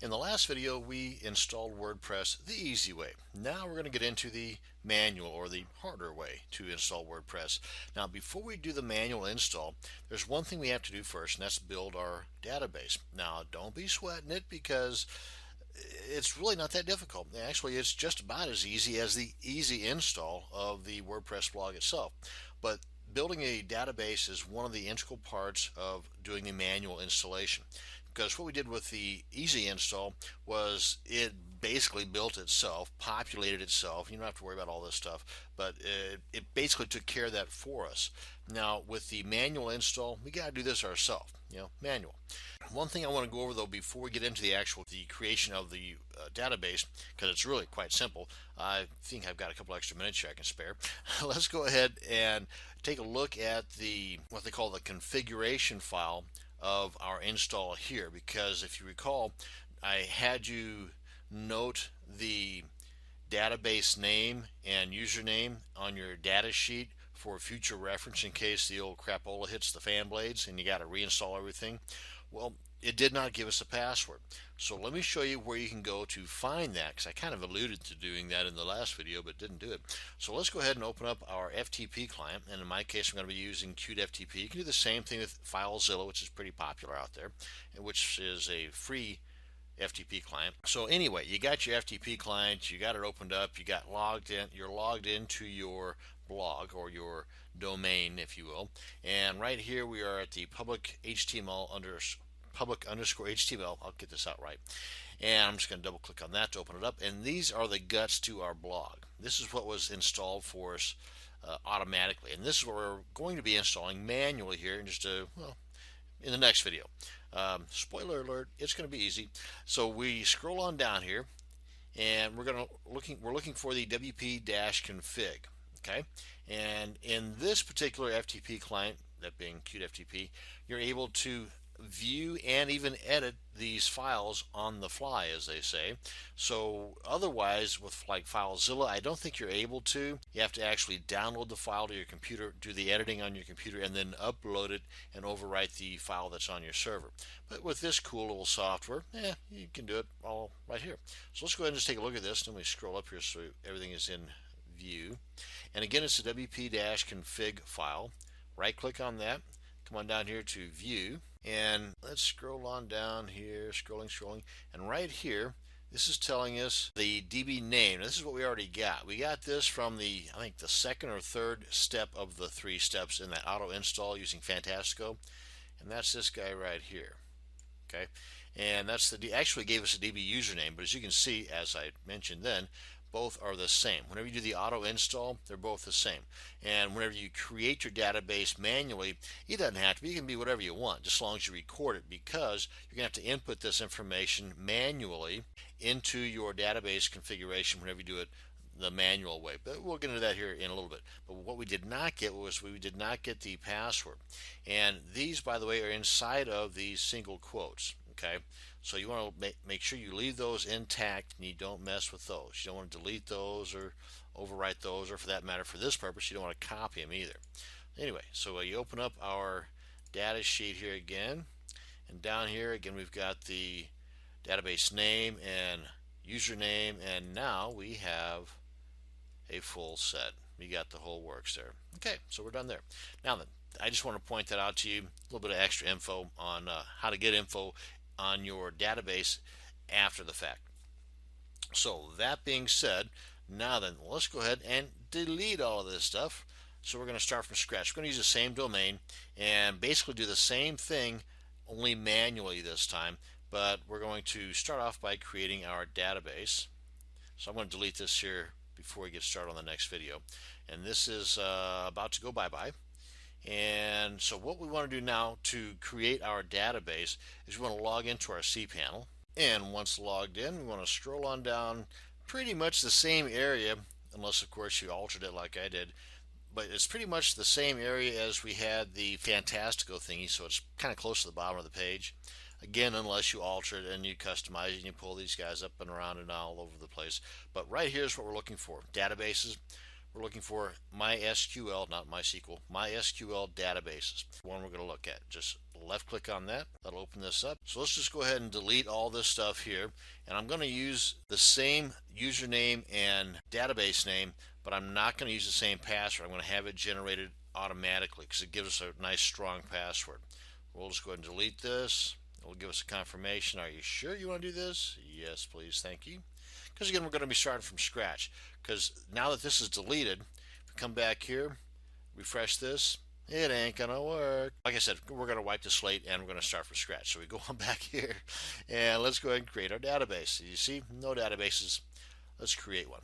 In the last video, we installed WordPress the easy way. Now we're going to get into the manual or the harder way to install WordPress. Now, before we do the manual install, there's one thing we have to do first, and that's build our database. Now, don't be sweating it because it's really not that difficult. Actually, it's just about as easy as the easy install of the WordPress blog itself. But building a database is one of the integral parts of doing the manual installation, because what we did with the easy install was it basically built itself, populated itself. You don't have to worry about all this stuff, but it basically took care of that for us. Now with the manual install, we got to do this ourselves, manual. One thing I want to go over though before we get into the creation of the database, because it's really quite simple. I think I've got a couple extra minutes here I can spare. Let's go ahead and take a look at what they call the configuration file of our install here, because if you recall, I had you note the database name and username on your data sheet for future reference in case the old crapola hits the fan blades and you got to reinstall everything. Well, it did not give us a password. So let me show you where you can go to find that, because I kind of alluded to doing that in the last video but didn't do it. So let's go ahead and open up our FTP client, and in my case I'm going to be using QtFTP. You can do the same thing with FileZilla, which is pretty popular out there, and which is a free FTP client. So anyway, you got your FTP client, you got it opened up, you got logged in, you're logged into your blog or your domain, if you will, and right here we are at the public underscore HTML. I'll get this out right. And I'm just going to double click on that to open it up. And these are the guts to our blog. This is what was installed for us automatically. And this is what we're going to be installing manually here in in the next video. Spoiler alert, it's going to be easy. So we scroll on down here and we're looking for the wp-config. Okay, and in this particular FTP client, that being QtFTP, you're able to view and even edit these files on the fly, as they say. So otherwise, with like FileZilla, I don't think you're able to. You have to actually download the file to your computer, do the editing on your computer, and then upload it and overwrite the file that's on your server. But with this cool little software, you can do it all right here. So let's go ahead and just take a look at this. Then we scroll up here so everything is in view. And again, it's a wp-config file. Right click on that, come on down here to view, and let's scroll on down here, scrolling, and right here this is telling us the DB name. Now, this is what we already got. We got this from I think the second or third step of the 3 steps in that auto install using Fantastico, and that's this guy right here. Okay, and that's actually gave us a DB username, but as you can see, as I mentioned then, both are the same. Whenever you do the auto install, they're both the same. And whenever you create your database manually, it doesn't have to be. You can be whatever you want, just as long as you record it, because you're going to have to input this information manually into your database configuration whenever you do it the manual way. But we'll get into that here in a little bit. But what we did not get was we did not get the password. And these, by the way, are inside of these single quotes. Okay, so you want to make sure you leave those intact and you don't mess with those. You don't want to delete those or overwrite those, or for that matter, for this purpose, you don't want to copy them either. Anyway, so you open up our data sheet here again, and down here again we've got the database name and username, and now we have a full set. We got the whole works there. Okay, so we're done there. Now then, I just want to point that out to you, a little bit of extra info on how to get info on your database after the fact. So that being said, now then, let's go ahead and delete all of this stuff. So we're going to start from scratch. We're going to use the same domain and basically do the same thing, only manually this time, but we're going to start off by creating our database. So I'm going to delete this here before we get started on the next video, and this is about to go bye-bye. And so what we want to do now to create our database is we want to log into our cPanel, and once logged in, we want to scroll on down pretty much the same area, unless of course you altered it like I did, but it's pretty much the same area as we had the Fantastico thingy, so it's kind of close to the bottom of the page. Again, unless you alter it and you customize it and you pull these guys up and around and all over the place. But right here is what we're looking for. Databases. we're looking for MySQL, not MySQL, MySQL databases. One we're going to look at. Just left click on that. That'll open this up. So let's just go ahead and delete all this stuff here. And I'm going to use the same username and database name, but I'm not going to use the same password. I'm going to have it generated automatically because it gives us a nice strong password. We'll just go ahead and delete this. It'll give us a confirmation. Are you sure you want to do this? Yes, please. Thank you. Because again, we're going to be starting from scratch. Because now that this is deleted, we come back here, refresh this, it ain't going to work. Like I said, we're going to wipe the slate and we're going to start from scratch. So we go on back here and let's go ahead and create our database. You see, no databases. Let's create one.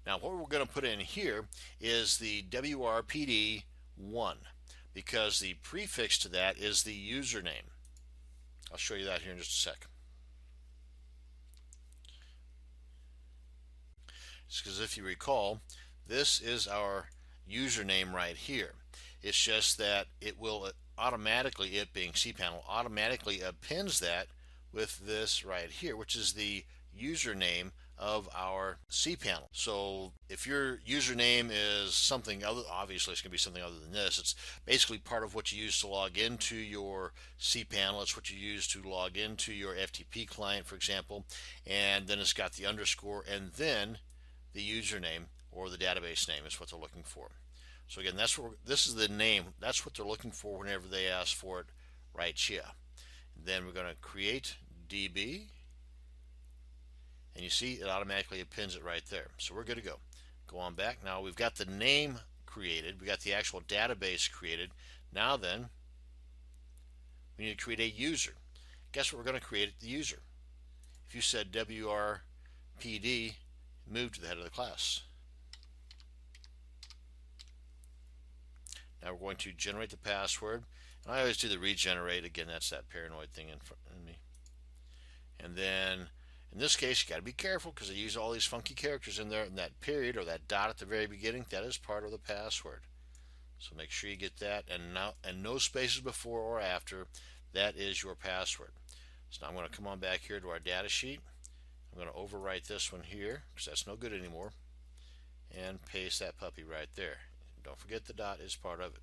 Now what we're going to put in here is the WRPD1 because the prefix to that is the username. I'll show you that here in just a sec. Because if you recall, this is our username right here. It's just that it will automatically, it being cPanel, automatically appends that with this right here, which is the username of our cPanel. So if your username is something other, obviously it's going to be something other than this. It's basically part of what you use to log into your cPanel. It's what you use to log into your FTP client, for example. And then it's got the underscore and then the username or the database name is what they're looking for. So again, this is the name. That's what they're looking for whenever they ask for it right here. Then we're going to create DB. And you see it automatically appends it right there. So we're good to go. Go on back. Now we've got the name created. We got the actual database created. Now then, we need to create a user. Guess what we're going to create the user? If you said WRPD, move to the head of the class. Now we're going to generate the password. And I always do the regenerate. Again, that's that paranoid thing in front of me. And then in this case, you got to be careful because they use all these funky characters in there, and that period or that dot at the very beginning, that is part of the password. So make sure you get that, and no spaces before or after. That is your password. So now I'm going to come on back here to our data sheet. I'm going to overwrite this one here because that's no good anymore, and paste that puppy right there. Don't forget the dot is part of it.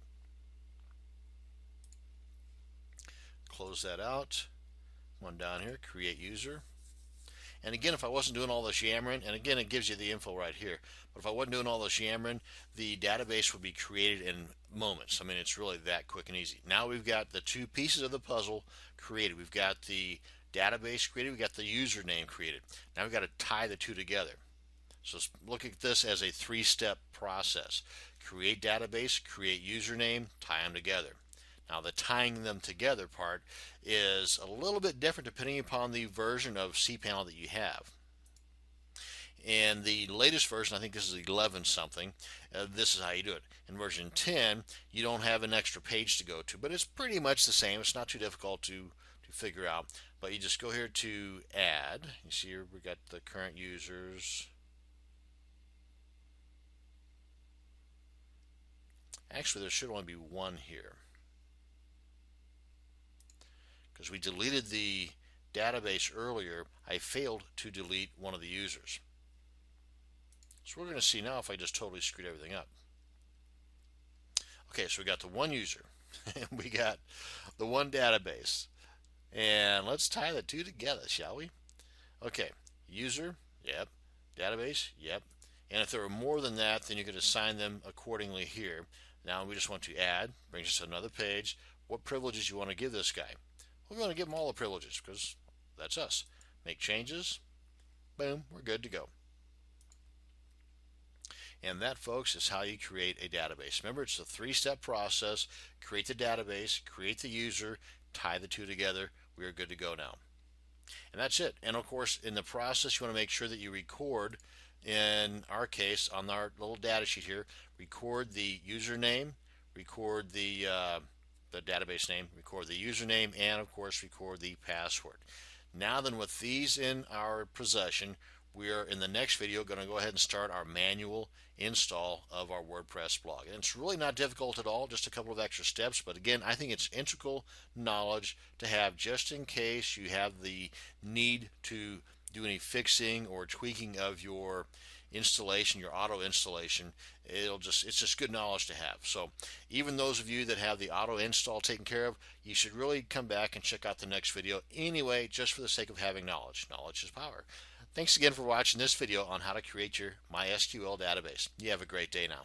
Close that out. Come on down here, create user. And again, if I wasn't doing all this yammering, and again, it gives you the info right here, but if I wasn't doing all this yammering, the database would be created in moments. I mean, it's really that quick and easy. Now we've got the two pieces of the puzzle created. We've got the database created. We've got the username created. Now we've got to tie the two together. So look at this as a three-step process. Create database, create username, tie them together. Now the tying them together part is a little bit different depending upon the version of cPanel that you have. In the latest version, I think this is 11 something, this is how you do it. In version 10, you don't have an extra page to go to, but it's pretty much the same. It's not too difficult to figure out, but you just go here to add. You see here we got the current users. Actually, there should only be one here, because we deleted the database earlier. I failed to delete one of the users. So we're going to see now if I just totally screwed everything up. Okay, so we got the one user and we got the one database. And let's tie the two together, shall we? Okay, user, yep. Database, yep. And if there are more than that, then you can assign them accordingly here. Now we just want to add, brings us to another page. What privileges you want to give this guy? We're going to give them all the privileges because that's us. Make changes. Boom, we're good to go. And that, folks, is how you create a database. Remember, it's a three-step process. Create the database, create the user, tie the two together. We are good to go now. And that's it. And of course, in the process, you want to make sure that you record, in our case, on our little data sheet here, record the username, record the database name, record the username, and of course record the password. Now then, with these in our possession, we are in the next video going to go ahead and start our manual install of our WordPress blog. And it's really not difficult at all, just a couple of extra steps, but again, I think it's integral knowledge to have just in case you have the need to do any fixing or tweaking of your installation, your auto installation, it's just good knowledge to have. So even those of you that have the auto install taken care of, you should really come back and check out the next video anyway, just for the sake of having knowledge. Knowledge is power. Thanks again for watching this video on how to create your MySQL database. You have a great day now.